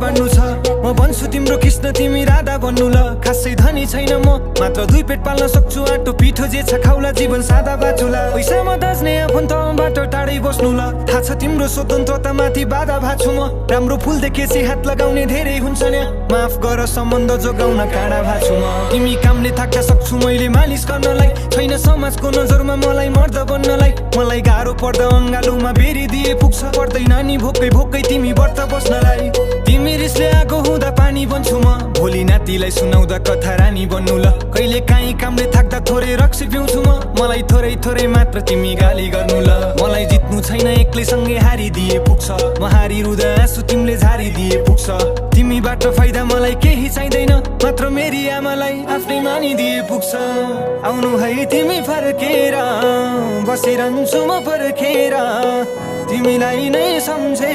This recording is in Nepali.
बन्नु छ म भन्छु तिम्रो कृष्ण तिमी राधा बन्नु ल खासै धनी छैन म मात्र दुई पेट पाल्न सक्छु आटो पिठो जे छ खाउला जीवन सादा बाचुला पैसामा दाज्ने आफन्तबाट टाढै बस्नु ल थाहा छ तिम्रो स्वतन्त्रता माथि बाधा भाछु म राम्रो फुल देखेपछि हात लगाउने धेरै हुन्छ नि माफ गर सम्बन्ध जोगाउन काँडा भाछु म तिमी कामले थाक्दा सक्छु मैले मालिस गर्नलाई छैन समाजको नजरमा मलाई मर्द बन्नलाई मलाई गाह्रो पर्दा अङ्गालोमा बेरी दिए पुग्छ पर्दैन नि भोकै भोकै तिमी व्रत बस्नलाई तिमी रिसले आगो हुँदा पानी बन्छु म भोलि नातिलाई सुनाउँदा कथा रानी बन्नु ल कहिले काहीँ कामले थाक्दा थोरै रक्सी पिउँछु म मलाई थोरै थोरै मात्र तिमी गाली गर्नु ल मलाई जित्नु छैन एक्लै सँगै हारिदिए पुग्छ म हारिरुँदा आँसु तिमीले झारिदिए पुग्छ तिमीबाट फाइदा मलाई केही चाहिँदैन मात्र मेरी आमालाई आफ्नै मानिदिए पुग्छ आउनु है तिमी फर्केर बसिरहन्छु म पर्खेर तिमीलाई नै सम्झे